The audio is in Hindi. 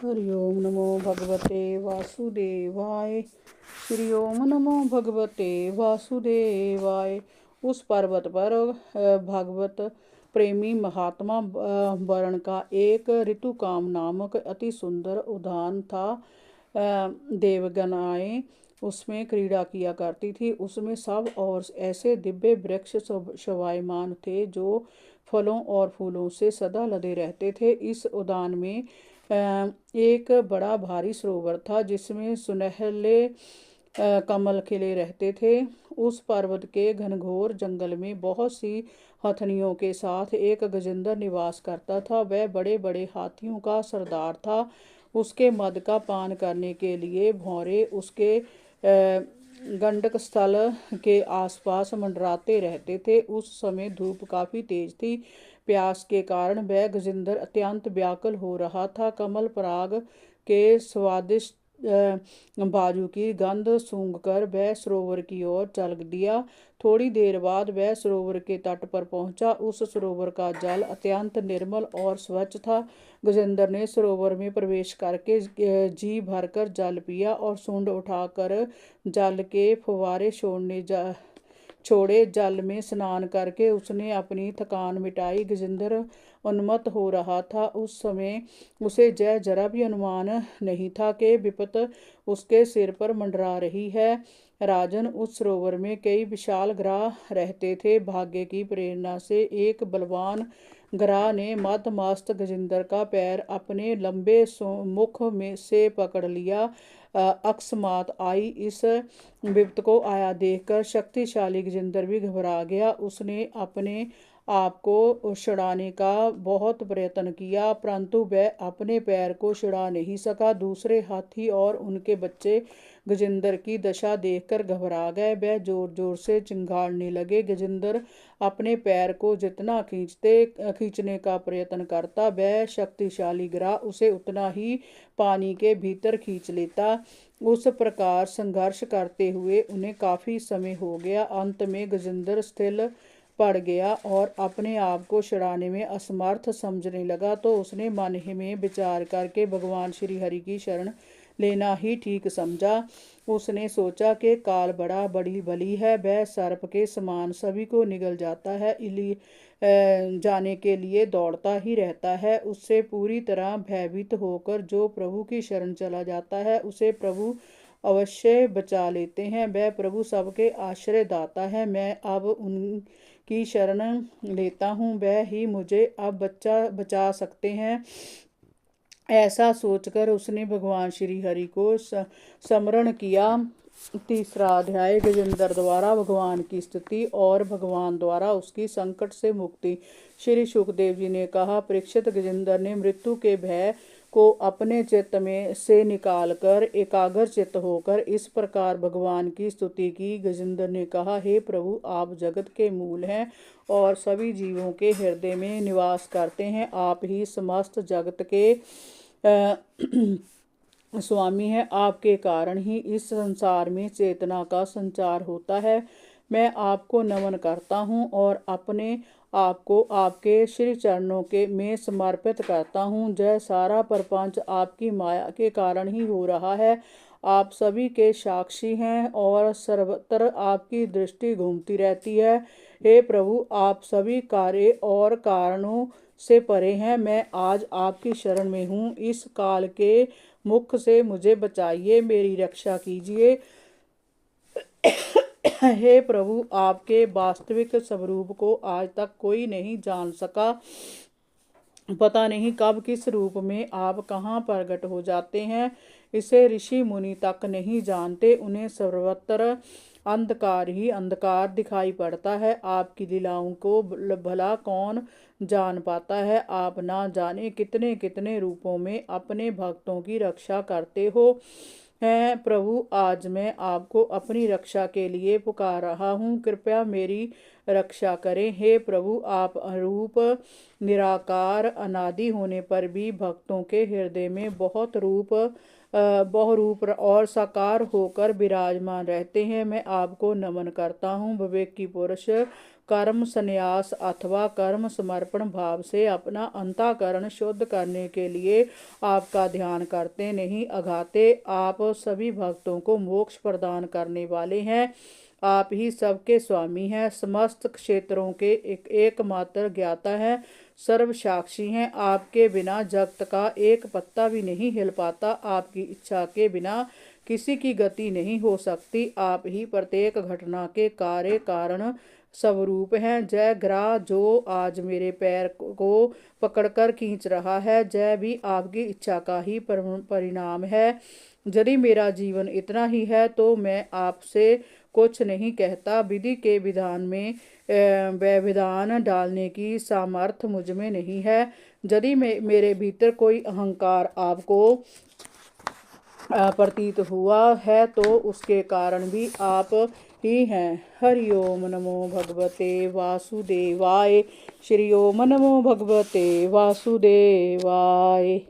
हरि ओम नमो भगवते वासुदेवाय। श्री ओम नमो भगवते वासुदेवाय। उस पर्वत पर भागवत प्रेमी महात्मा वर्ण का एक ऋतुकाम नामक अति सुंदर उद्यान था। देवगनाएं उसमें क्रीड़ा किया करती थी। उसमें सब और ऐसे दिव्य वृक्ष शोभायमान थे जो फलों और फूलों से सदा लदे रहते थे। इस उद्यान में एक बड़ा भारी सरोवर था जिसमें सुनहले कमल खिले रहते थे। उस पर्वत के घनघोर जंगल में बहुत सी हथनियों के साथ एक गजेंद्र निवास करता था। वह बड़े बड़े हाथियों का सरदार था। उसके मद का पान करने के लिए भौरे उसके गंडक स्थल के आसपास मंडराते रहते थे। उस समय धूप काफी तेज थी। प्यास के कारण वह गजेंद्र अत्यंत व्याकुल हो रहा था। कमल पराग के स्वादिष्ट बाजू की गंध सूंघकर वह सरोवर की ओर चल दिया। थोड़ी देर बाद वह सरोवर के तट पर पहुंचा। उस सरोवर का जल अत्यंत निर्मल और स्वच्छ था। गजेंद्र ने सरोवर में प्रवेश करके जी भरकर जल पिया और सूंड उठाकर जल के फुवारे छोड़े। जल में स्नान करके उसने अपनी थकान मिटाई। गजेंद्र उन्मत्त हो रहा था। उस समय उसे जरा भी अनुमान नहीं था कि विपत उसके सिर पर मंडरा रही है। राजन, उस सरोवर में कई विशाल ग्राह रहते थे। भाग्य की प्रेरणा से एक बलवान ग्राह ने मदमस्त गजेंद्र का पैर अपने लंबे मुख में से पकड़ लिया। अकस्मात आई इस विपत को आया देखकर शक्तिशाली गजेंद्र भी घबरा गया। उसने अपने आप को छुड़ाने का बहुत प्रयत्न किया, परंतु वह अपने पैर को छुड़ा नहीं सका। दूसरे हाथी और उनके बच्चे गजेंद्र की दशा देखकर घबरा गए। वह जोर जोर से चिंगाड़ने लगे। गजेंद्र अपने पैर को जितना खींचने का प्रयत्न करता, वह शक्तिशाली ग्राह उसे उतना ही पानी के भीतर खींच लेता। उस प्रकार संघर्ष करते हुए उन्हें काफी समय हो गया। अंत में गजेंद्र स्थिर पड़ गया और अपने आप को छुड़ाने में असमर्थ समझने लगा। तो उसने मन ही में विचार करके भगवान श्री हरि की शरण लेना ही ठीक समझा। उसने सोचा कि काल बड़ा बड़ी बली है। वह सर्प के समान सभी को निगल जाता है, जाने के लिए दौड़ता ही रहता है। उससे पूरी तरह भयभीत होकर जो प्रभु की शरण चला जाता है उसे प्रभु अवश्य बचा लेते हैं। वह प्रभु सबके आश्रय दाता है। मैं अब उनकी शरण लेता हूँ, वह ही मुझे अब बचा सकते हैं। ऐसा सोचकर उसने भगवान श्री हरि को स्मरण किया। तीसरा अध्याय, गजेंद्र द्वारा भगवान की स्तुति और भगवान द्वारा उसकी संकट से मुक्ति। श्री सुखदेव जी ने कहा, परीक्षित, गजेंद्र ने मृत्यु के भय को अपने चित्त में से निकालकर एकाग्र चित्त होकर इस प्रकार भगवान की स्तुति की। गजेंद्र ने कहा, हे प्रभु, आप जगत के मूल हैं और सभी जीवों के हृदय में निवास करते हैं। आप ही समस्त जगत के स्वामी है। आपके कारण ही इस संसार में चेतना का संचार होता है। मैं आपको नमन करता हूँ और अपने आपको आपके श्री चरणों के में समर्पित करता हूँ। जय सारा प्रपंच आपकी माया के कारण ही हो रहा है। आप सभी के साक्षी हैं और सर्वत्र आपकी दृष्टि घूमती रहती है। हे प्रभु, आप सभी कार्य और कारणों से परे हैं। मैं आज आपकी शरण में हूँ। इस काल के मुख से मुझे बचाइए, मेरी रक्षा कीजिए। हे प्रभु, आपके वास्तविक स्वरूप को आज तक कोई नहीं जान सका। पता नहीं कब किस रूप में आप कहाँ प्रकट हो जाते हैं, इसे ऋषि मुनि तक नहीं जानते। उन्हें सर्वत्र अंधकार ही अंधकार दिखाई पड़ता है। आपकी लीलाओं को भला कौन जान पाता है। आप ना जाने कितने कितने रूपों में अपने भक्तों की रक्षा करते हो। हैं प्रभु, आज मैं आपको अपनी रक्षा के लिए पुकार रहा हूँ, कृपया मेरी रक्षा करें। हे प्रभु, आप अरूप निराकार अनादि होने पर भी भक्तों के हृदय में बहुरूप और साकार होकर विराजमान रहते हैं। मैं आपको नमन करता हूँ। विवेकी पुरुष कर्म संन्यास अथवा कर्म समर्पण भाव से अपना अंतःकरण शुद्ध करने के लिए आपका ध्यान करते नहीं, अघाते। आप सभी भक्तों को मोक्ष प्रदान करने वाले हैं। आप ही सबके स्वामी हैं, समस्त क्षेत्रों के एकमात्र ज्ञाता हैं, सर्वसाक्षी हैं। आपके बिना जगत का एक पत्ता भी नहीं हिल पाता। आपकी इच्छा के बिना किसी की गति नहीं हो सकती। आप ही प्रत्येक घटना के कार्य कारण स्वरूप हैं। जय ग्रह जो आज मेरे पैर को पकड़कर खींच रहा है, जय भी आपकी इच्छा का ही परिणाम है। यदि मेरा जीवन इतना ही है तो मैं आपसे कुछ नहीं कहता। विधि के विधान में व्यवधान डालने की सामर्थ्य मुझ में नहीं है। यदि मेरे भीतर कोई अहंकार आपको प्रतीत हुआ है तो उसके कारण भी आप ही हैं। हरि ओम नमो भगवते वासुदेवाय। श्री ओम नमो भगवते वासुदेवाय।